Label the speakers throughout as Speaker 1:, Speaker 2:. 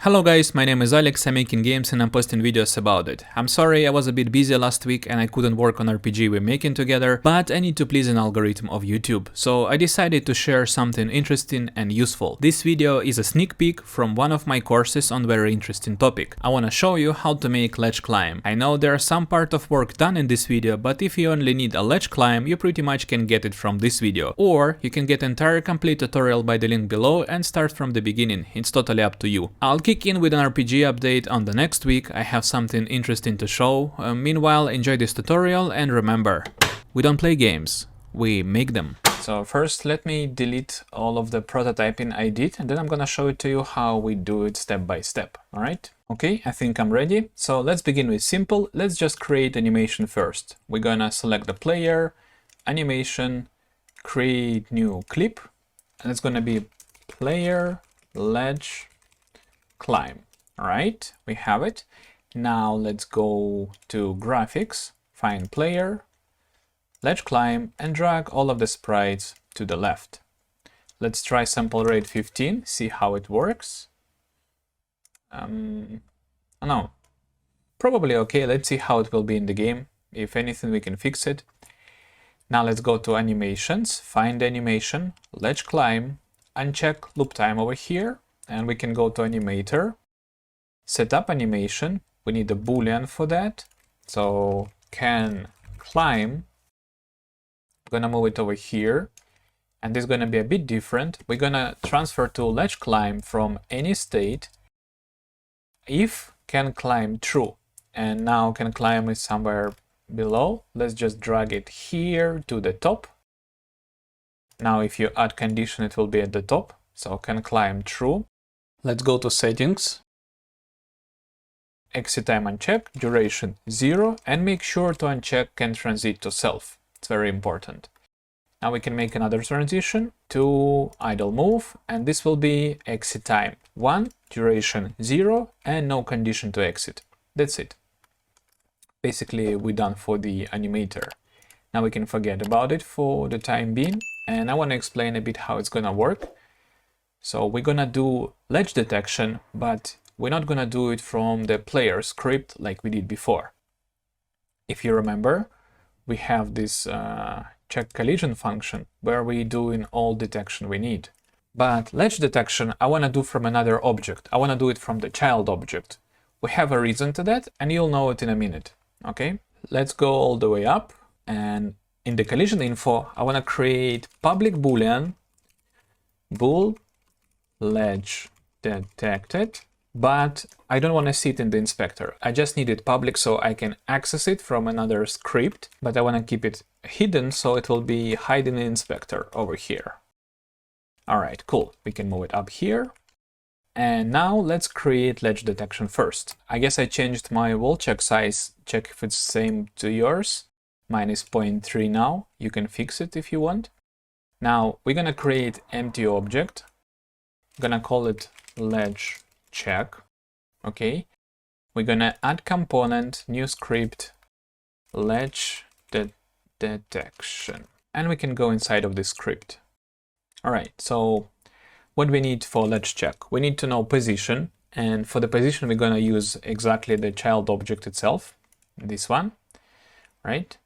Speaker 1: Hello guys, my name is Alex, I'm making games and I'm posting videos about it. I'm sorry I was a bit busy last week and I couldn't work on RPG we're making together, but I need to please an algorithm of YouTube, so I decided to share something interesting and useful. This video is a sneak peek from one of my courses on very interesting topic. I wanna show you how to make ledge climb. I know there are some part of work done in this video, but if you only need a ledge climb, you pretty much can get it from this video. Or you can get entire complete tutorial by the link below and start from the beginning, it's totally up to you. I'll kick in with an RPG update on the next week, I have something interesting to show. Meanwhile, enjoy this tutorial and remember, we don't play games, we make them. So first let me delete all of the prototyping I did and then I'm gonna show it to you how we do it step by step, alright? Okay, I think I'm ready. So let's begin with simple, let's just create animation first. We're gonna select the player, animation, create new clip, and it's gonna be player, ledge, climb. All right, we have it. Now let's go to graphics, find player, ledge climb, and drag all of the sprites to the left. Let's try sample rate 15, see how it works. No, probably okay. Let's see how it will be in the game. If anything, we can fix it. Now let's go to animations, find animation, ledge climb, uncheck loop time over here, and we can go to animator, set up animation. We need a boolean for that, so can climb. I'm gonna move it over here, and this is gonna be a bit different. We're gonna transfer to ledge climb from any state if can climb true, and now can climb is somewhere below. Let's just drag it here to the top. Now if you add condition, it will be at the top, so can climb true. Let's go to settings, exit time uncheck, duration 0, and make sure to uncheck can transit to self. It's very important. Now we can make another transition to idle move, and this will be exit time 1, duration 0, and no condition to exit. That's it. Basically, we're done for the animator. Now we can forget about it for the time being, and I want to explain a bit how it's gonna work. So we're gonna do ledge detection, but we're not gonna do it from the player script like we did before. If you remember, we have this check collision function where we're doing all detection we need. But ledge detection, I wanna do from another object. I wanna do it from the child object. We have a reason to that, and you'll know it in a minute. Okay, let's go all the way up, and in the collision info, I wanna create public boolean bool ledge detected, but I don't want to see it in the inspector. I just need it public so I can access it from another script, but I want to keep it hidden so it will be hiding in the inspector over here. All right, cool. We can move it up here. And now let's create ledge detection first. I guess I changed my wall check size. Check if it's same to yours. Mine is 0.3 now. You can fix it if you want. Now we're gonna create empty object. Gonna call it ledge check. Okay, we're gonna add component, new script, ledge detection, and we can go inside of this script. All right, so what we need for ledge check, we need to know position, and for the position we're gonna use exactly the child object itself, this one, right?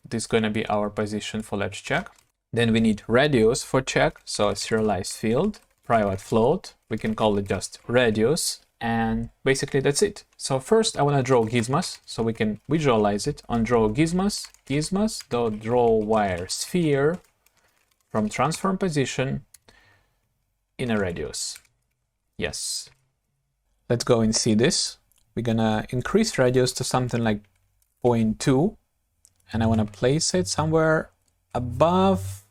Speaker 1: This is gonna be our position for ledge check. Then we need radius for check, so a serialized field. Private float, we can call it just radius, and basically that's it. So first I want to draw gizmos, so we can visualize it on draw gizmos, gizmos.draw wire sphere from transform position in a radius. Yes. Let's go and see this. We're gonna increase radius to something like 0.2, and I want to place it somewhere above,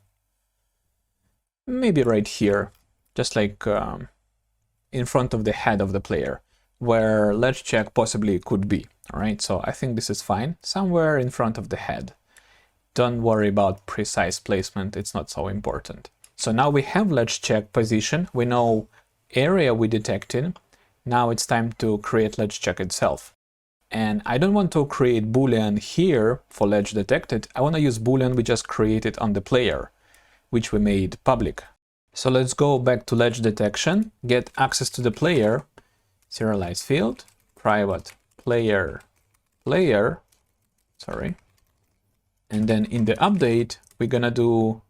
Speaker 1: maybe right here. Just like in front of the head of the player, where ledge check possibly could be. All right, so I think this is fine, somewhere in front of the head. Don't worry about precise placement, it's not so important. So now we have ledge check position, we know area we detected. Now it's time to create ledge check itself. And I don't want to create boolean here for ledge detected, I want to use boolean we just created on the player, which we made public. So let's go back to ledge detection, get access to the player, serialize field, private player, sorry. And then in the update, we're gonna do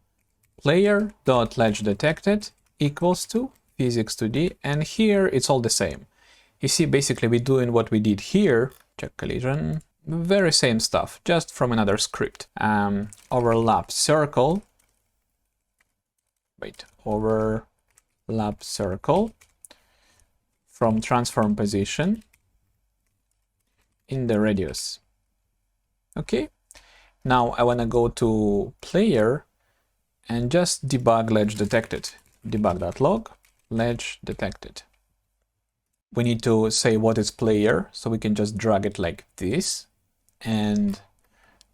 Speaker 1: player.ledge detected equals to physics2d, and here it's all the same. You see, basically we're doing what we did here, check collision, very same stuff, just from another script. Overlap circle, overlap circle from transform position in the radius. Okay, now I want to go to player and just debug ledge detected. Debug.log ledge detected. We need to say what is player, so we can just drag it like this. And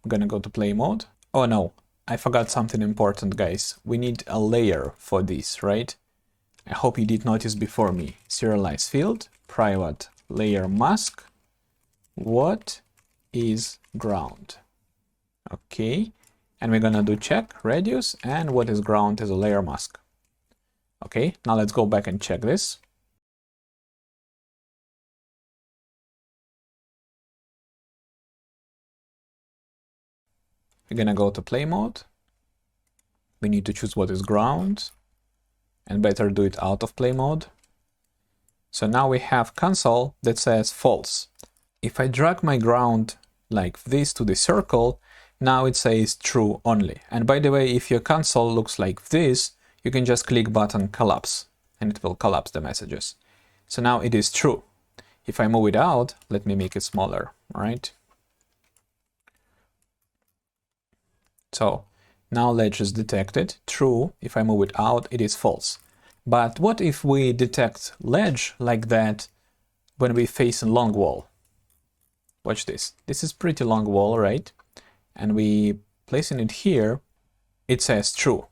Speaker 1: I'm gonna go to play mode. Oh no, I forgot something important, guys. We need a layer for this, right? I hope you did notice before me. Serialize field, private layer mask. What is ground? Okay, and we're gonna do check radius, and what is ground is a layer mask. Okay, now let's go back and check this. We're gonna go to play mode. We need to choose what is ground, and better do it out of play mode. So now we have console that says false. If I drag my ground like this to the circle, now it says true only. And by the way, if your console looks like this, you can just click button collapse, and it will collapse the messages. So now it is true. If I move it out, let me make it smaller, all right? So now ledge is detected, true. If I move it out, it is false. But what if we detect ledge like that when we face a long wall? Watch this. This is pretty long wall, right? And we placing it here, it says true.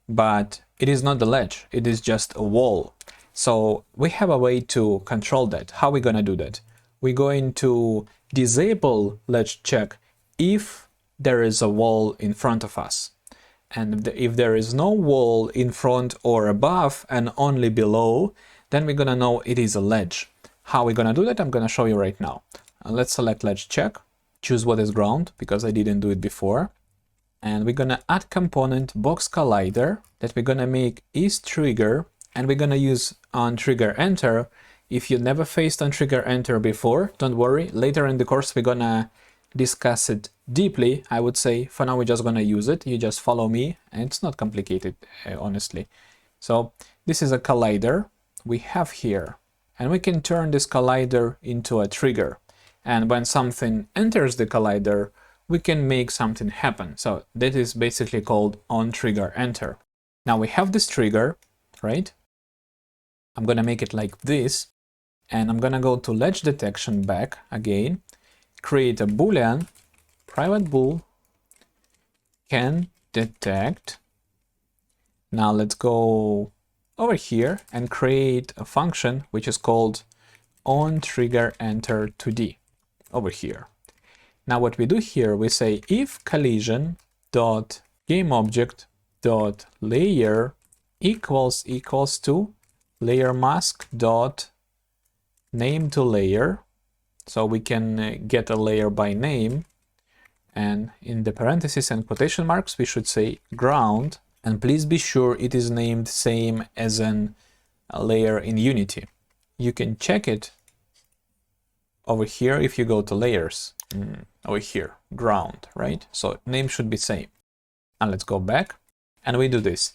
Speaker 1: But it is not the ledge, it is just a wall. So we have a way to control that. How are we gonna do that? We're going to disable ledge check if there is a wall in front of us. And if there is no wall in front or above and only below, then we're gonna know it is a ledge. How are we gonna do that? I'm gonna show you right now. Let's select ledge check, choose what is ground, because I didn't do it before. And we're gonna add component box collider that we're gonna make is trigger, and we're gonna use on trigger enter. If you never faced on trigger enter before, don't worry, later in the course we're gonna discuss it deeply, I would say. For now we're just gonna use it, you just follow me, and it's not complicated, honestly. So this is a collider we have here, and we can turn this collider into a trigger. And when something enters the collider, we can make something happen. So that is basically called on trigger enter. Now we have this trigger, right? I'm gonna make it like this, and I'm gonna go to ledge detection back again, create a boolean, private bool, can detect. Now let's go over here and create a function which is called on trigger enter 2D over here. Now what we do here, we say if collision dot game object dot layer equals to layer mask dot name to layer. So we can get a layer by name, and in the parentheses and quotation marks we should say ground, and please be sure it is named same as a layer in Unity. You can check it over here if you go to layers, over here, ground, right? So name should be same. And let's go back and we do this.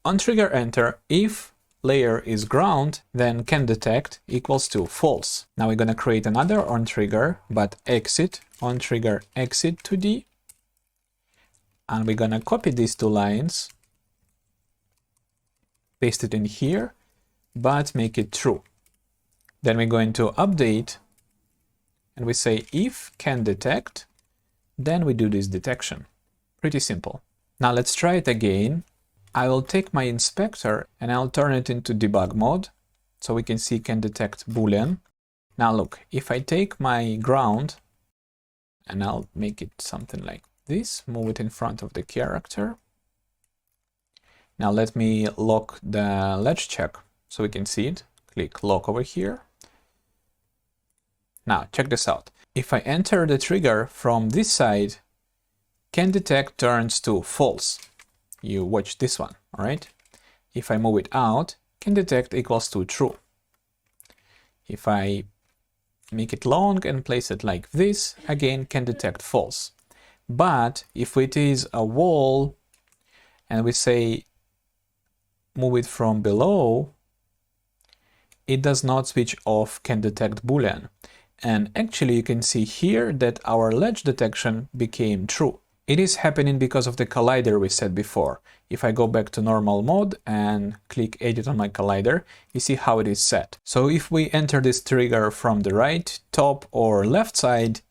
Speaker 1: On trigger enter, if layer is ground, then can detect equals to false. Now we're gonna create another on trigger, but exit, on trigger exit 2D. And we're gonna copy these two lines, paste it in here, but make it true. Then we're going to update, and we say if can detect, then we do this detection. Pretty simple. Now let's try it again. I will take my inspector and I'll turn it into debug mode, so we can see can detect boolean. Now look, if I take my ground and I'll make it something like this, move it in front of the character. Now let me lock the ledge check so we can see it. Click lock over here. Now, check this out. If I enter the trigger from this side, can detect turns to false. You watch this one, all right? If I move it out, can detect equals to true. If I make it long and place it like this, again, can detect false. But if it is a wall and we say move it from below, it does not switch off can detect boolean. And actually you can see here that our ledge detection became true. It is happening because of the collider we said before. If I go back to normal mode and click edit on my collider, you see how it is set. So if we enter this trigger from the right, top or left side,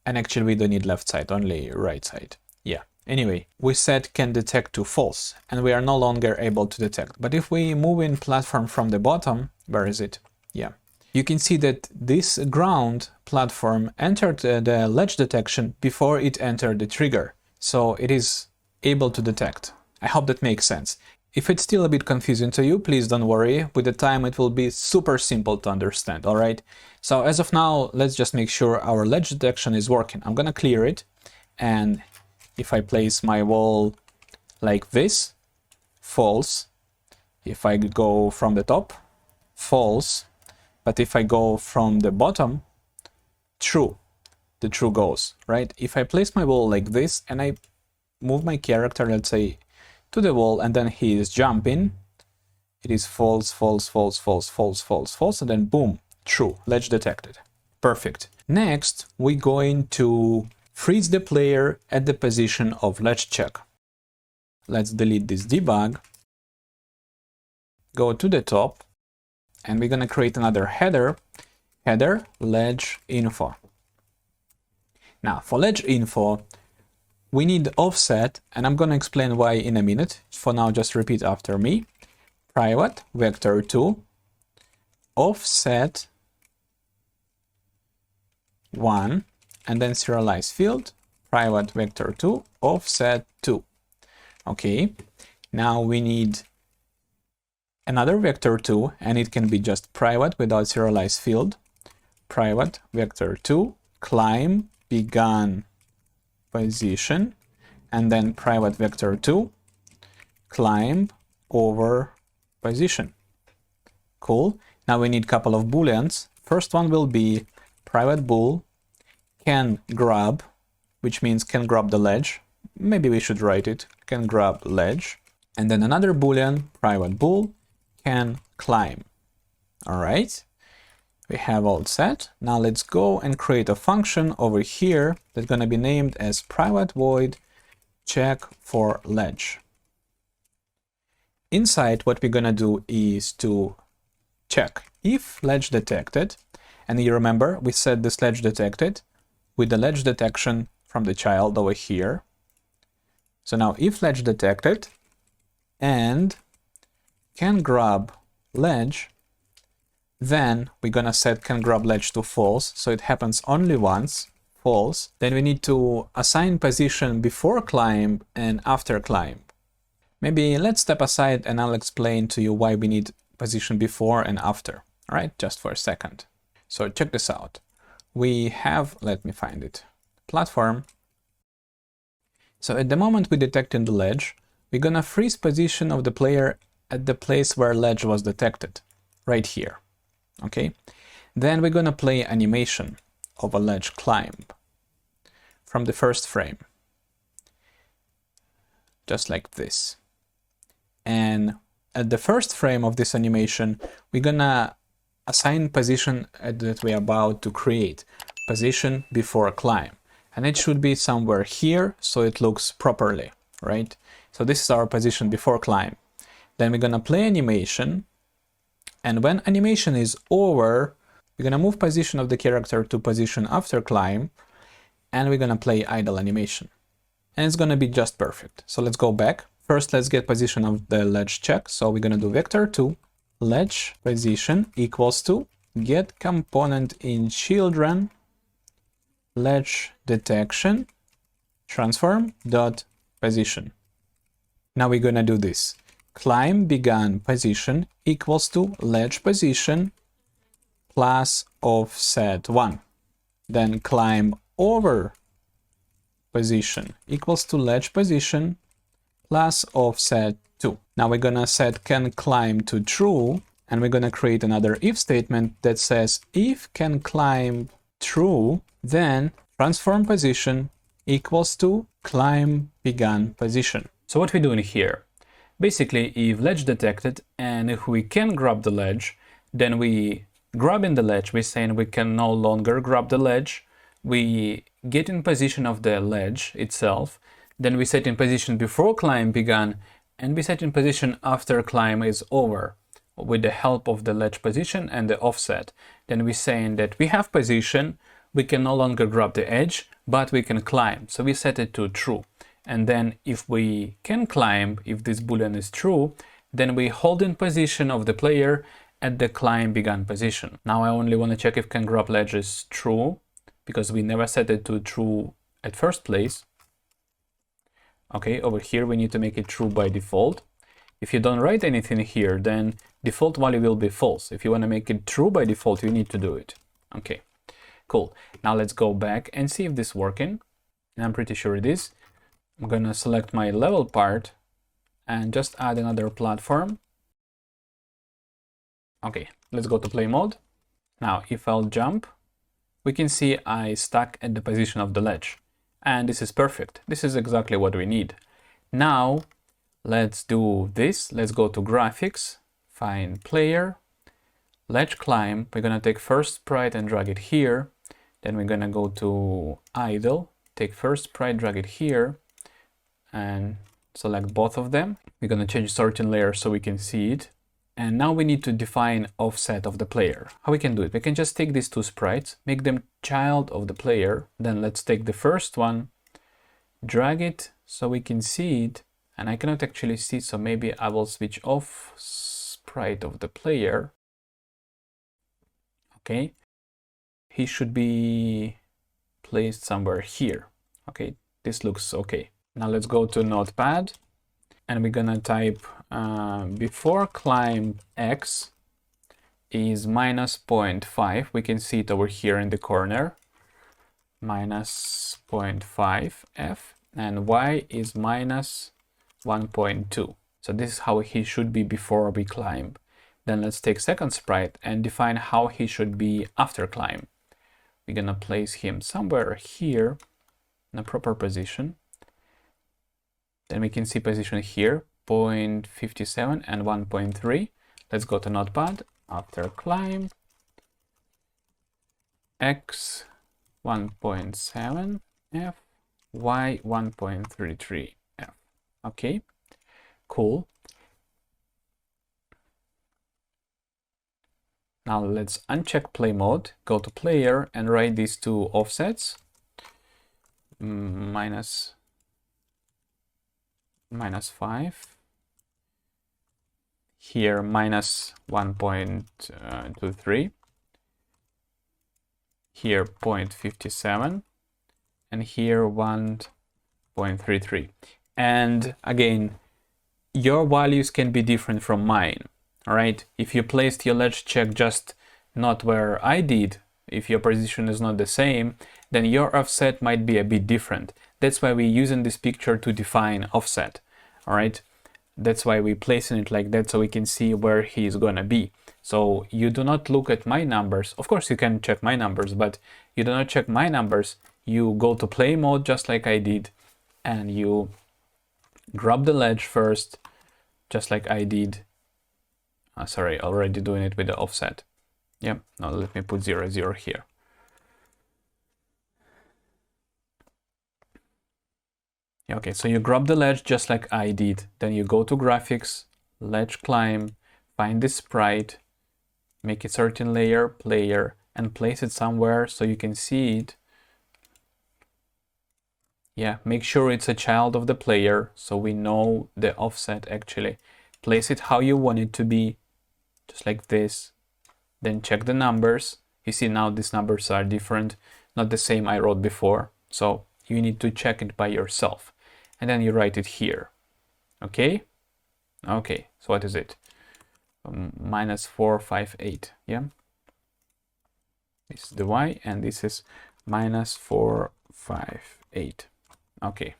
Speaker 1: and actually we don't need left side, only right side. Yeah. Anyway, we set can detect to false and we are no longer able to detect. But if we move in platform from the bottom, where is it? Yeah. You can see that this ground platform entered the ledge detection before it entered the trigger. So it is able to detect. I hope that makes sense. If it's still a bit confusing to you, please don't worry. With the time, it will be super simple to understand, all right? So as of now, let's just make sure our ledge detection is working. I'm gonna clear it. And if I place my wall like this, false. If I go from the top, false. But if I go from the bottom, true. The true goes, right? If I place my wall like this and I move my character, let's say, to the wall and then he is jumping, it is false, false, false, false, false, false, false, and then boom, true, ledge detected. Perfect. Next, we're going to freeze the player at the position of ledge check. Let's delete this debug, go to the top, and we're gonna create another header ledge info. Now for ledge info, we need offset, and I'm gonna explain why in a minute. For now, just repeat after me. Private vector2 offset 1 and then serialize field private vector2 offset 2. Okay, now we need another vector2 and it can be just private without serialize field private vector2 climb begun position and then private vector2 climb over position. Cool. Now we need a couple of booleans. First one will be private bool can grab, which means can grab the ledge. Maybe we should write it, can grab ledge. And then another boolean, private bool can climb. All right, we have all set. Now let's go and create a function over here that's going to be named as private void check for ledge. Inside, what we're going to do is to check if ledge detected. And you remember, we set this ledge detected with the ledge detection from the child over here. So now if ledge detected and can grab ledge, then we're gonna set can grab ledge to false. So it happens only once, false. Then we need to assign position before climb and after climb. Maybe let's step aside and I'll explain to you why we need position before and after. All right, just for a second. So check this out. We have, let me find it, platform. So at the moment we detecting the ledge, we're gonna freeze position of the player at the place where ledge was detected, right here. Okay. Then we're gonna play animation of a ledge climb from the first frame, just like this. And at the first frame of this animation, we're gonna assign position that we're about to create, position before climb. And it should be somewhere here, so it looks properly, right? So this is our position before climb. Then we're gonna play animation. And when animation is over, we're gonna move position of the character to position after climb. And we're gonna play idle animation. And it's gonna be just perfect. So let's go back. First, let's get position of the ledge check. So we're gonna do vector2 ledge position equals to get component in children ledge detection transform dot position. Now we're gonna do this. Climb begun position equals to ledge position plus offset 1. Then climb over position equals to ledge position plus offset 2. Now we're gonna set can climb to true, and we're gonna create another if statement that says if can climb true, then transform position equals to climb begun position. So what we're doing here? Basically, if ledge detected, and if we can grab the ledge, then we grabbing the ledge, we're saying we can no longer grab the ledge. We get in position of the ledge itself, then we set in position before climb began, and we set in position after climb is over with the help of the ledge position and the offset. Then we're saying that we have position, we can no longer grab the edge, but we can climb. So we set it to true. And then if we can climb, if this boolean is true, then we hold in position of the player at the climb began position. Now I only want to check if can grab ledge is true, because we never set it to true at first place. Okay, over here we need to make it true by default. If you don't write anything here, then default value will be false. If you want to make it true by default, you need to do it. Okay, cool. Now let's go back and see if this is working. And I'm pretty sure it is. I'm gonna select my level part and just add another platform. Okay, let's go to play mode. Now, if I'll jump, we can see I stuck at the position of the ledge. And this is perfect. This is exactly what we need. Now, let's do this. Let's go to graphics, find player, ledge climb. We're gonna take first sprite and drag it here. Then we're gonna go to idle, take first sprite, drag it here, and select both of them. We're gonna change sorting layer so we can see it. And now we need to define offset of the player. How we can do it? We can just take these two sprites, make them child of the player. Then let's take the first one, drag it so we can see it. And I cannot actually see, so maybe I will switch off sprite of the player. Okay. He should be placed somewhere here. Okay, this looks okay. Now let's go to Notepad. And we're gonna type before climb x is minus 0.5. We can see it over here in the corner. Minus 0.5 f. And y is minus 1.2. So this is how he should be before we climb. Then let's take second sprite and define how he should be after climb. We're gonna place him somewhere here in a proper position. Then we can see position here, 0.57 and 1.3. Let's go to Notepad, after climb, x 1.7 f, y 1.33 f. Okay, cool. Now let's uncheck play mode, go to player and write these two offsets. Minus 5, here minus 1.23, here 0.57, and here 1.33. And again, your values can be different from mine. All right, if you placed your ledge check just not where I did, if your position is not the same, then your offset might be a bit different. That's why we're using this picture to define offset. All right, that's why we're placing it like that so we can see where he is gonna be. So you do not look at my numbers. Of course, you can check my numbers, but you do not check my numbers. You go to play mode just like I did, and you grab the ledge first, just like I did. Sorry, already doing it with the offset. Yeah, now let me put 0, 0 here. Okay, so you grab the ledge just like I did. Then you go to graphics, ledge climb, find this sprite, make a certain layer, player, and place it somewhere so you can see it. Yeah, make sure it's a child of the player so we know the offset actually. Place it how you want it to be, just like this. Then check the numbers. You see now these numbers are different, not the same I wrote before. So you need to check it by yourself. And then you write it here. Okay? Okay, so what is it? Minus 458, yeah? This is the y, and this is -458. Okay.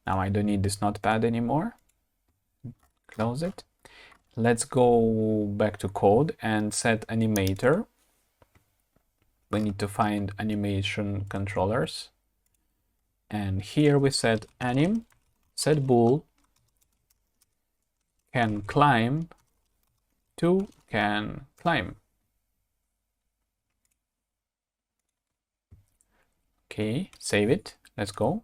Speaker 1: Now I don't need this notepad anymore. Close it. Let's go back to code and set animator. We need to find animation controllers. And here we set anim, set bool, can climb to can climb. Okay, save it. Let's go.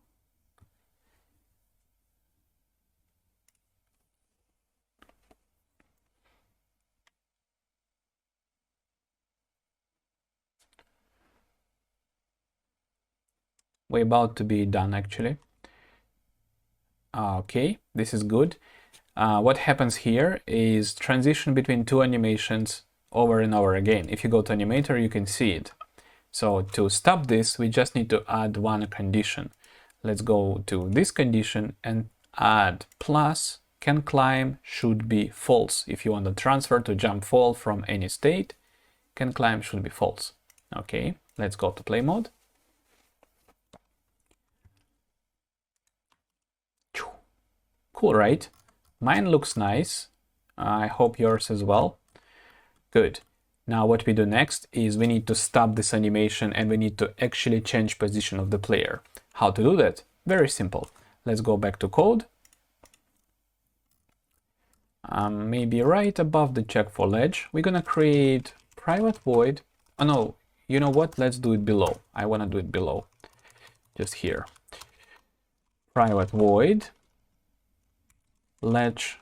Speaker 1: We're about to be done actually. Okay, this is good. What happens here is transition between two animations over and over again. If you go to animator, you can see it. So to stop this, we just need to add one condition. Let's go to this condition and add plus can climb should be false. If you want to transfer to jump fall from any state, can climb should be false. Okay, let's go to play mode. Cool, right? Mine looks nice. I hope yours as well. Good. Now what we do next is we need to stop this animation and we need to actually change position of the player. How to do that? Very simple. Let's go back to code. Maybe right above the check for ledge, we're gonna create private void. Oh no, you know what? Let's do it below. I wanna do it below. Just here. Private void ledge,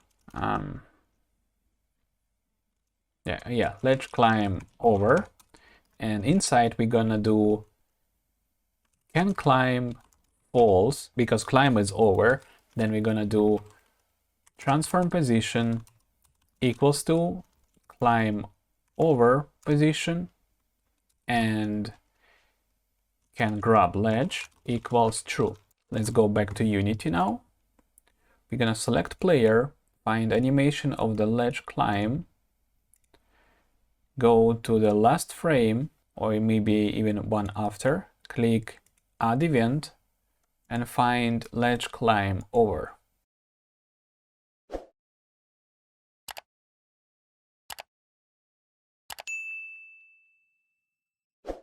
Speaker 1: ledge climb over, and inside we're gonna do can climb false because climb is over. Then we're gonna do transform position equals to climb over position, and can grab ledge equals true. Let's go back to Unity now. We're gonna select player, find animation of the ledge climb, go to the last frame, or maybe even one after, click add event, and find ledge climb over.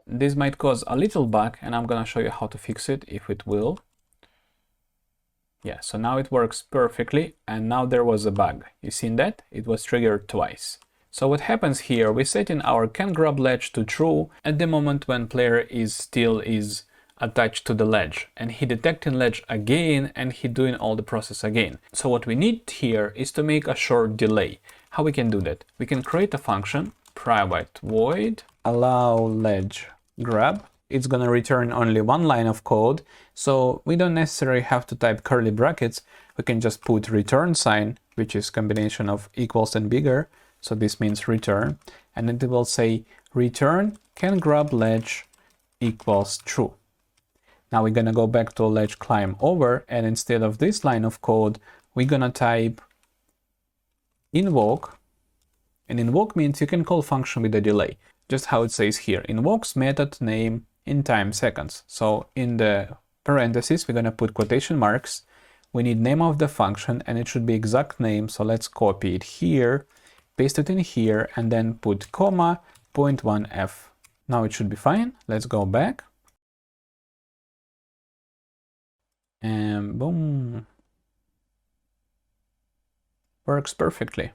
Speaker 1: This might cause a little bug, and I'm gonna show you how to fix it if it will. Yeah, so now it works perfectly, and now there was a bug. You seen that? It was triggered twice. So what happens here, we set in our can grab ledge to true at the moment when player still is attached to the ledge, and he detecting ledge again and he doing all the process again. So what we need here is to make a short delay. How we can do that? We can create a function, private void allow ledge grab. It's going to return only one line of code, so we don't necessarily have to type curly brackets. We can just put return sign, which is combination of equals and bigger, so this means return, and it will say return can grab ledge equals true. Now we're going to go back to ledge climb over, and instead of this line of code, we're going to type invoke, and invoke means you can call function with a delay, just how it says here, invokes method name in time seconds. So in the parentheses, we're going to put quotation marks. We need name of the function, and it should be exact name. So let's copy it here, paste it in here, and then put comma 0.1f. Now it should be fine. Let's go back. And boom. Works perfectly.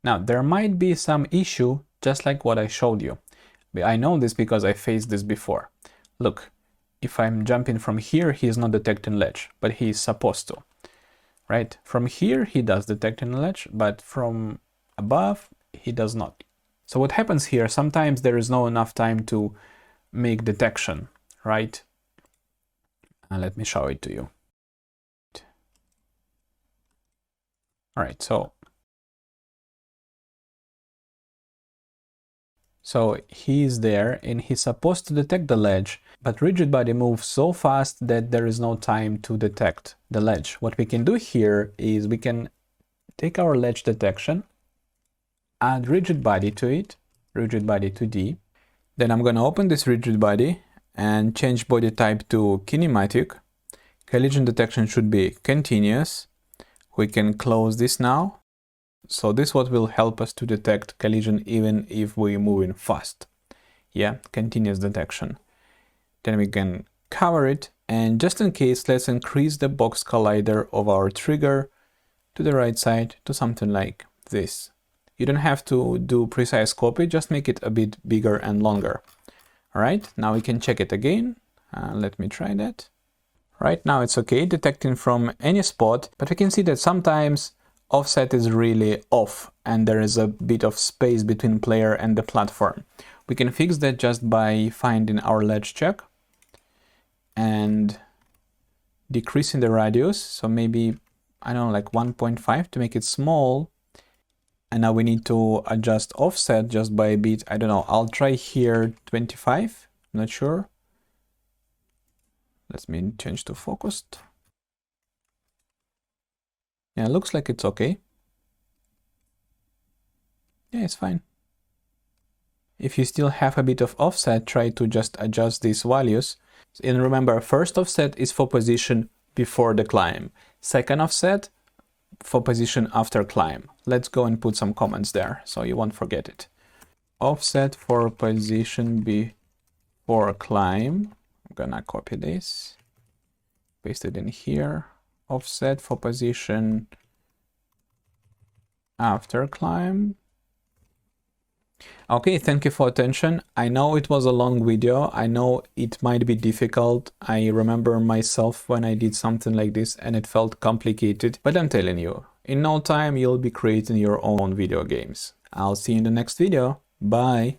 Speaker 1: Now there might be some issue, just like what I showed you. I know this because I faced this before. Look, if I'm jumping from here, he's not detecting ledge, but he's supposed to, right? From here, he does detecting ledge, but from above, he does not. So what happens here, sometimes there is not enough time to make detection, right? And let me show it to you. All right, so he's there and he's supposed to detect the ledge, but rigid body moves so fast that there is no time to detect the ledge. What we can do here is we can take our ledge detection, add rigid body to it, rigid body to D. Then I'm going to open this rigid body and change body type to kinematic. Collision detection should be continuous. We can close this now. So this what will help us to detect collision even if we're moving fast. Yeah, continuous detection. Then we can cover it, and just in case, let's increase the box collider of our trigger to the right side to something like this. You don't have to do precise copy, just make it a bit bigger and longer. All right, now we can check it again. Let me try that. Right now it's okay, detecting from any spot, but we can see that sometimes offset is really off and there is a bit of space between player and the platform. We can fix that just by finding our ledge check and decreasing the radius. So maybe, I don't know, like 1.5 to make it small. And now we need to adjust offset just by a bit. I don't know, I'll try here 25, not sure. Let me change to focused. Yeah, looks like it's okay. Yeah, it's fine. If you still have a bit of offset, try to just adjust these values. And remember, first offset is for position before the climb. Second offset for position after climb. Let's go and put some comments there so you won't forget it. Offset for position before climb. I'm gonna copy this, paste it in here. Offset for position after climb. Okay, thank you for attention. I know it was a long video. I know it might be difficult. I remember myself when I did something like this and it felt complicated, but I'm telling you, in no time you'll be creating your own video games. I'll see you in the next video. Bye.